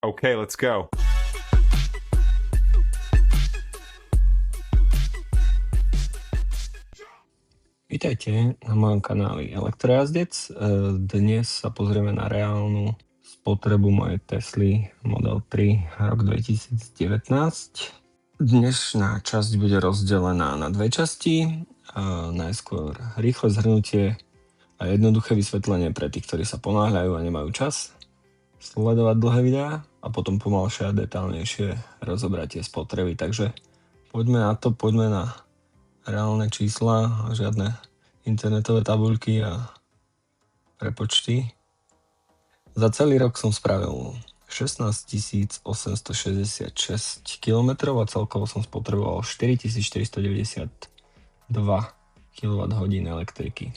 Okay, let's go. Vítajte na mojom kanáli Elektrojazdec. Dnes sa pozrieme na reálnu spotrebu mojej Tesly Model 3 rok 2019. Dnešná časť bude rozdelená na dve časti. Najskôr rýchle zhrnutie a jednoduché vysvetlenie pre tých, ktorí sa ponáhľajú a nemajú čas sledovať dlhé videá, a potom pomalšie a detálnejšie rozobratie spotreby. Takže poďme na to, poďme na reálne čísla a žiadne internetové tabuľky a prepočty. Za celý rok som spravil 16 866 km a celkovo som spotreboval 4492 kWh elektriky.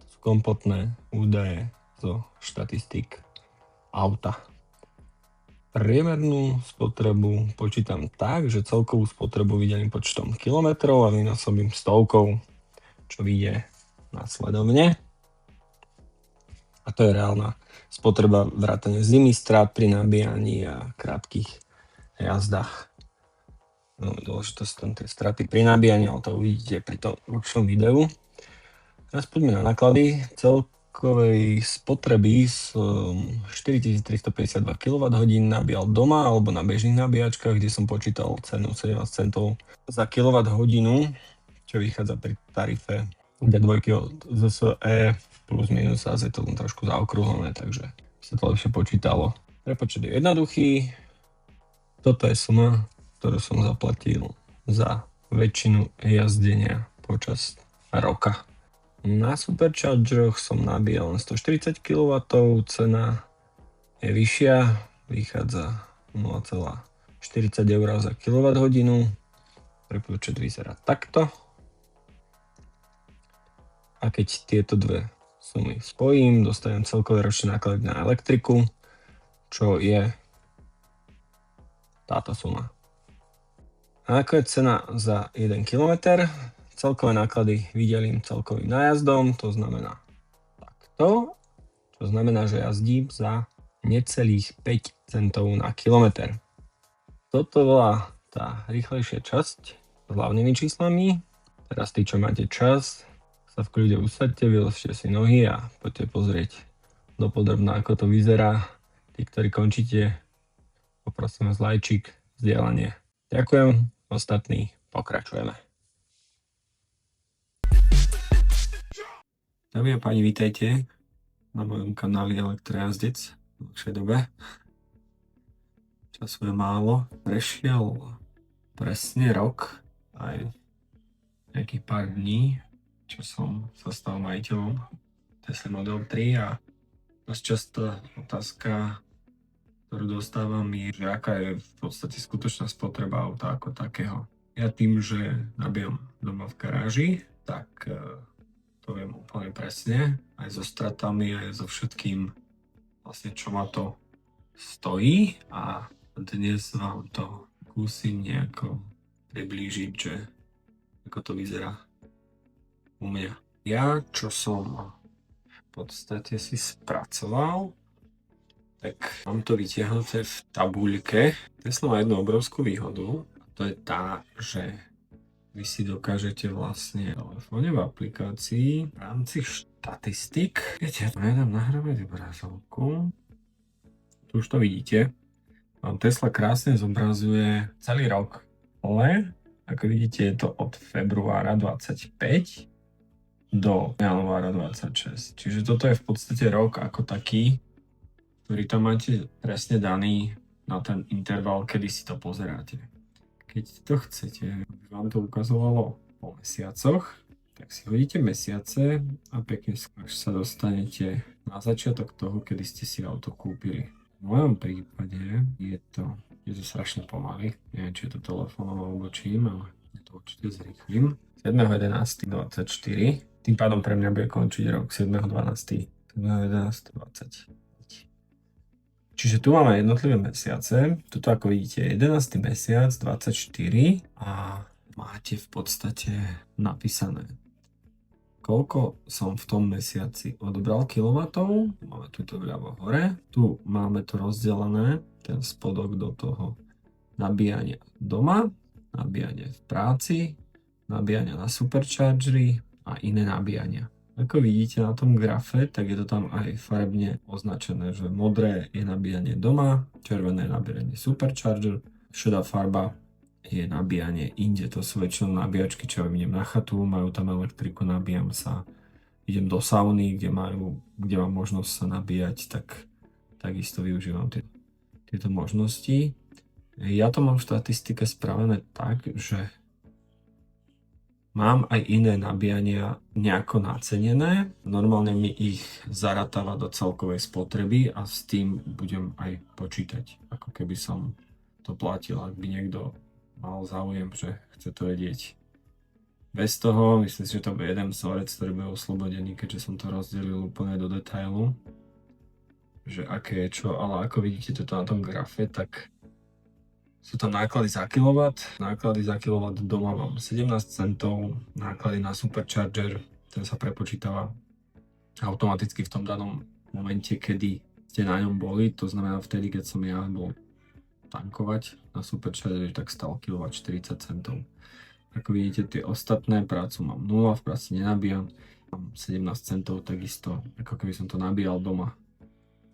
To sú kompletné údaje zo štatistík auta. Priemernú spotrebu počítam tak, že celkovú spotrebu vydelím počtom kilometrov a vynásobím stovkou, čo vyjde následovne. A to je reálna spotreba vrátane zimy, strát pri nabíjaní a krátkych jazdách. No, dôležité sú tam tie straty pri nabíjaní, ale to uvidíte pri tom dlhšom videu. Teraz poďme na náklady. Celkovej spotreby som 4352 kWh nabíjal doma alebo na bežných nabíjačkách, kde som počítal cenu 17 centov za kWh, čo vychádza pri tarife D2 od ZSE plus minus, a je to trošku zaokrúhlené, takže sa to lepšie počítalo. Prepočet je jednoduchý. Toto je suma, ktorú som zaplatil za väčšinu jazdenia počas roka. Na superchargeroch som nabíjal len 140 kW, cena je vyššia, vychádza 0,40 eur za kWh. Prepočet vyzerá takto. A keď tieto dve sumy spojím, dostanem celkové ročné náklady na elektriku, čo je táto suma. A ako je cena za 1 km? Celkové náklady vydelím celkovým nájazdom, to znamená takto, čo znamená, že jazdím za necelých 5 centov na kilometr. Toto bola tá rýchlejšia časť s hlavnými číslami. Teraz tí, čo máte čas, sa v kľude usaďte, vyložte si nohy a poďte pozrieť dopodrobná, ako to vyzerá. Tí, ktorí končíte, poprosím vás lajčík, zdieľanie. Ďakujem, ostatní pokračujeme. Dámy a páni, vítajte na mojom kanáli Elektrojazdec v dlhšej dobe. Času je málo. Prešiel presne rok, aj nejakých pár dní, čo som sa stal majiteľom Tesla Model 3, a dosť často otázka, ktorú dostávam, je, že aká je v podstate skutočná spotreba auta ako takého. Ja tým, že nabíjam doma v garáži, tak to viem úplne presne, aj so stratami, aj so všetkým, vlastne čo ma to stojí, a dnes vám to skúsim nejako priblížiť, že ako to vyzerá u mňa. Ja, čo som v podstate si spracoval, tak mám to vytiahnuté v tabuľke. Tesla má jednu obrovskú výhodu, a to je tá, že vy si dokážete vlastne v telefóne v aplikácii v rámci štatistik, viete, ja to nedám nahrávať obrazovku, tu už to vidíte, vám Tesla krásne zobrazuje celý rok, ale ako vidíte, je to od februára 25 do januára 26. Čiže toto je v podstate rok ako taký, ktorý tam máte presne daný na ten interval, kedy si to pozeráte. Keď to chcete, aby vám to ukazovalo po mesiacoch, tak si hodíte mesiace a pekne až sa dostanete na začiatok toho, kedy ste si auto kúpili. V mojom prípade je to strašne pomaly. Neviem, či je to telefónom alebo čím, ale ja to určite zrýchlim. 7.11.24. Tým pádom pre mňa bude končiť rok 7.12. 7.11.20. Čiže tu máme jednotlivé mesiace. Tuto ako vidíte 11. mesiac 24 a máte v podstate napísané, koľko som v tom mesiaci odobral kilovatov. Máme tu to vľavo hore. Tu máme to rozdelené, ten spodok do toho nabíjania doma, nabíjanie v práci, nabíjania na superchargery a iné nabíjania. Ako vidíte na tom grafe, tak je to tam aj farebne označené, že modré je nabíjanie doma, červené je nabíjanie supercharger, šedá farba je nabíjanie inde. To sú väčšinou nabíjačky, čo idem na chatu, majú tam elektriku, nabíjam sa, idem do sauny, kde mám možnosť sa nabíjať, tak takisto využívam tieto možnosti. Ja to mám v štatistike spravené tak, že mám aj iné nabíjania nejako nacenené. Normálne mi ich zaratáva do celkovej spotreby a s tým budem aj počítať. Ako keby som to platil, ak by niekto mal záujem, že chce to vedieť. Bez toho, myslím si, že to bude jeden vzorec, ktorý bude oslobodený, keďže som to rozdelil úplne do detailu. Že aké je čo, ale ako vidíte toto na tom grafe, tak sú tam náklady za kilowatt. Náklady za kilowatt doma mám 17 centov. Náklady na supercharger, ten sa prepočítava automaticky v tom danom momente, kedy ste na ňom boli. To znamená vtedy, keď som ja bol tankovať na supercharger, tak stal kilowatt 40 centov. Ako vidíte, tie ostatné prácu mám 0, v práci nenabíjam. Mám 17 centov takisto, ako keby som to nabíjal doma.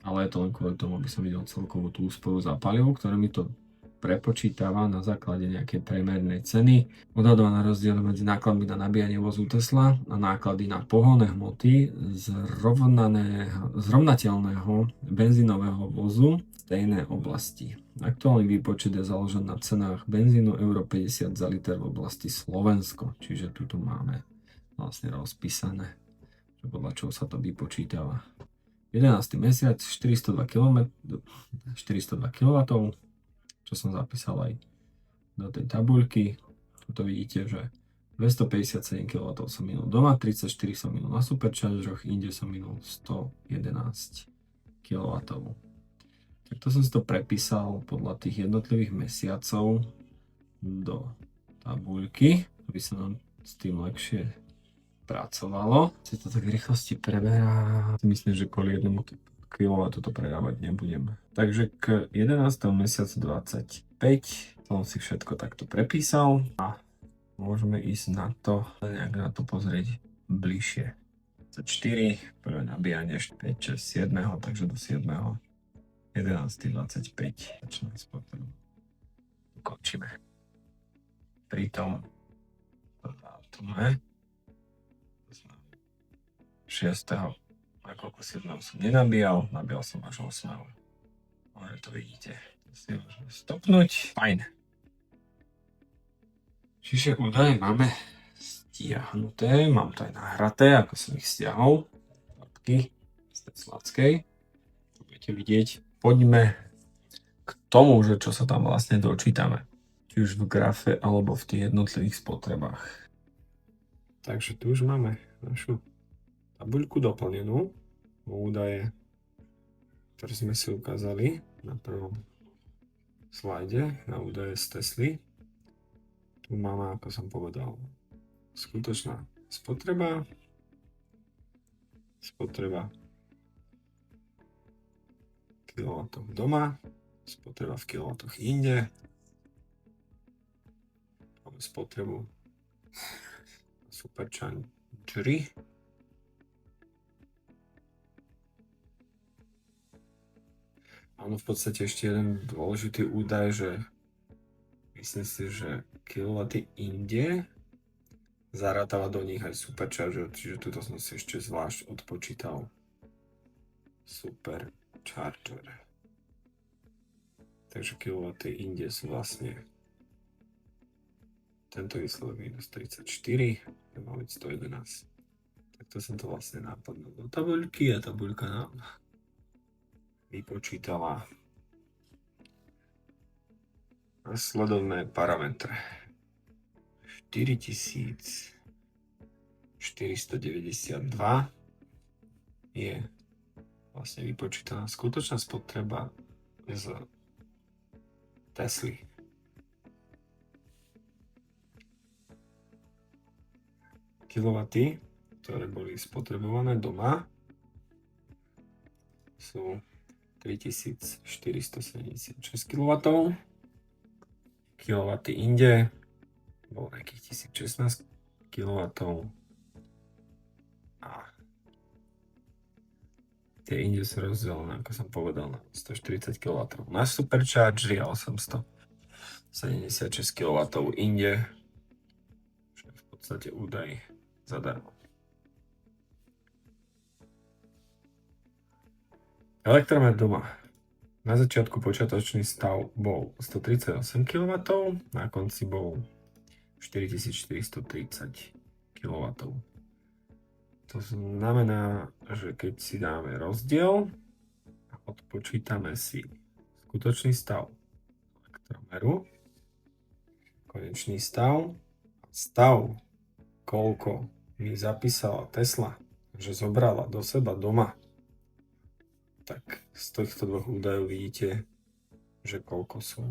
Ale je to len kvôli tomu, aby som videl celkovú tú úsporu za palivo, ktoré mi to prepočítava na základe nejakej priemernej ceny. Odhadované rozdiely medzi nákladmi na nabíjanie vozu Tesla a náklady na pohonné hmoty zrovnateľného benzínového vozu v stejnej oblasti. Aktuálny výpočet je založený na cenách benzínu euro 50 za liter v oblasti Slovensko. Čiže tu máme vlastne rozpísané, že podľa čoho sa to vypočítava. 11. mesiac, 402 kW, čo som zapísal aj do tej tabuľky. Tuto vidíte, že 257 kW som minul doma, 34 som minul na superchargeroch, inde som minul 111 kW. Tak to som si to prepísal podľa tých jednotlivých mesiacov do tabuľky, aby sa nám s tým lepšie pracovalo. Si to tak v rýchlosti preberá. Myslím, že kvôli jednému kW to predávať nebudem. Takže k 11. mesiacu 25 som si všetko takto prepísal a môžeme ísť na to, nejak na to pozrieť bližšie. 4, prvé nabíjanie 5, 6, 7, takže do 7. 11. 25 začneme s potom. Ukončíme. Pri tom dátume 6. nakoľko 7. som nenabíjal, nabíjal som až 8. Ale to vidíte. To si môžeme stopnúť. Fajn. Čiže údaje máme stiahnuté, mám to aj nahraté, ako som ich stiahol. Fotky z Teslackej. Budete vidieť. Poďme k tomu, že čo sa tam vlastne dočítame. Či už v grafe, alebo v tých jednotlivých spotrebách. Takže tu už máme našu tabuľku doplnenú. Údaje, ktoré sme si ukázali na prvom slajde, na údaje z Tesly. Tu máme, ako som povedal, skutočná spotreba kilowattoch doma, spotreba v kilowattoch inde, máme spotrebu superchargery, áno, v podstate ešte jeden dôležitý údaj, že myslím si, že kilowatty inde zarátava do nich aj supercharger, čiže tuto som si ešte zvlášť odpočítal supercharger. Takže kilowatty inde sú vlastne tento výsledok minus 34, to má byť 111. Takto som to vlastne nápadol do tabuľky a tabuľka nám vypočítala nasledovné parametre. 4492 je vlastne vypočítaná skutočná spotreba z Tesly. Kilowatty ktoré boli spotrebované doma, sú 3476 kW. kW inde bolo nejakých 1016 kW. A tie inde sú rozdelené, ako som povedal, na 140 kW na superchargery a 876 kW inde, čo je v podstate údaj zadarmo. Elektromer doma. Na začiatku počiatočný stav bol 138 kW, na konci bol 4430 kW. To znamená, že keď si dáme rozdiel a odpočítame si skutočný stav elektromeru, konečný stav, koľko mi zapísala Tesla, že zobrala do seba doma, tak z týchto dvoch údajov vidíte, že koľko sú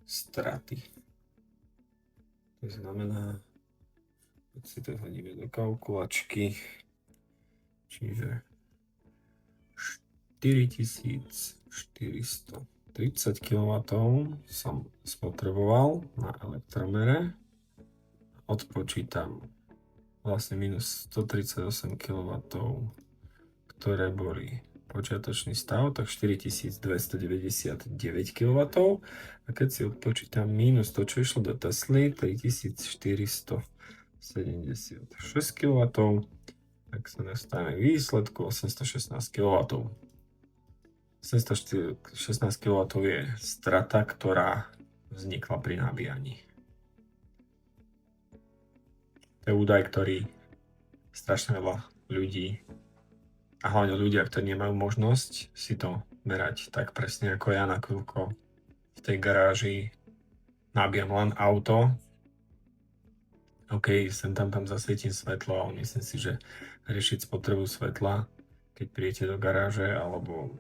straty. To znamená, keď si to hodíme do kalkulačky, čiže 4430 kW som spotreboval na elektromere. Odpočítam vlastne minus 138 kW, ktoré boli počiatočný stav, tak 4299 kW. A keď si odpočítam minus to, čo išlo do Tesly, 3476 kW, tak sa dostane výsledku 816 kW. 816 kW je strata, ktorá vznikla pri nabíjaní. To je údaj, ktorý strašne veľa ľudí, a hlavne ľudia, ktorí nemajú možnosť si to merať tak presne ako ja, nakoľko v tej garáži nabíjam len auto. OK, sem tam zasvietím svetlo, ale myslím si, že riešiť spotrebu svetla, keď prídete do garáže, alebo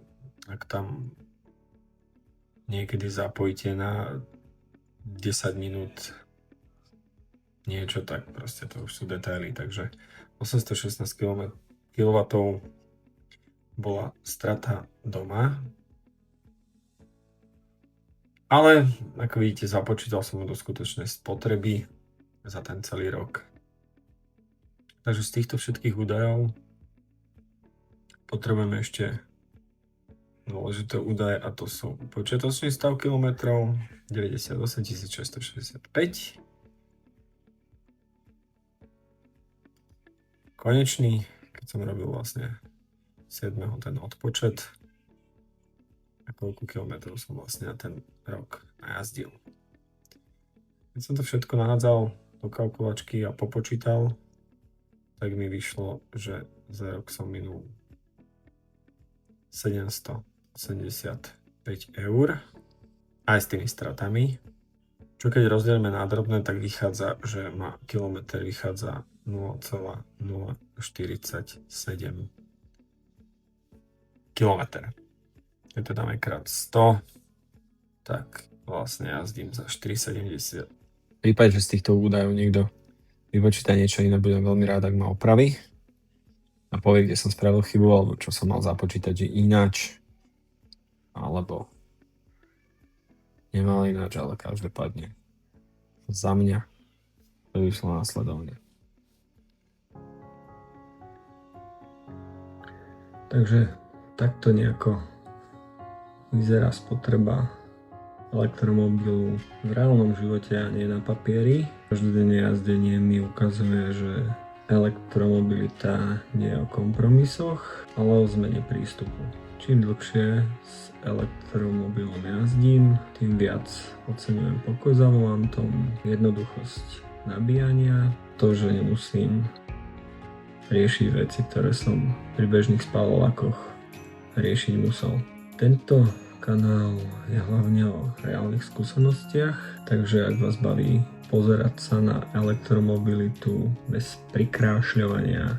ak tam niekedy zapojíte na 10 minút niečo, tak proste to už sú detaily. Takže 816 kW bola strata doma. Ale ako vidíte, započítal som do skutočnej spotreby za ten celý rok. Takže z týchto všetkých údajov potrebujeme ešte dôležité údaje, a to sú počiatočný stav kilometrov 98 665, konečný, keď som robil vlastne 7. ten odpočet a koľko kilometrov som vlastne na ten rok najazdil. Keď som to všetko nahádzal do kalkulačky a popočítal, tak mi vyšlo, že za rok som minul 785 eur aj s tými stratami, čo keď rozdielme na drobné, tak vychádza, že ma kilometr vychádza 0,047 kilometr. Keď to dáme krát 100, tak vlastne jazdím za 4,70. V prípade, že z týchto údajov niekto vypočíta niečo iné, budem veľmi rád, ak ma opraví a povie, kde som spravil chybu, alebo čo som mal započítať, že ináč, alebo nemal ináč, ale každopádne za mňa to vyšlo následovne. Takže takto nejako vyzerá spotreba elektromobilu v reálnom živote a nie na papieri. Každodenné jazdenie mi ukazuje, že elektromobilita nie je o kompromisoch, ale o zmene prístupu. Čím dlhšie s elektromobilom jazdím, tým viac oceňujem pokoj za volantom, jednoduchosť nabíjania, to, že nemusím riešiť veci, ktoré som pri bežných spálovakoch riešiť musel. Tento kanál je hlavne o reálnych skúsenostiach, takže ak vás baví pozerať sa na elektromobilitu bez prikrášľovania,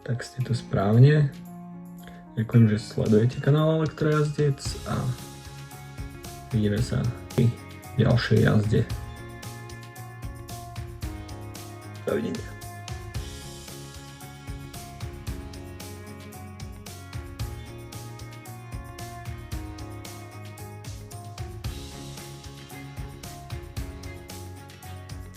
tak ste to správne. Ďakujem, že sledujete kanál Elektrojazdec a vidíme sa pri ďalšej jazde. Dovidenia.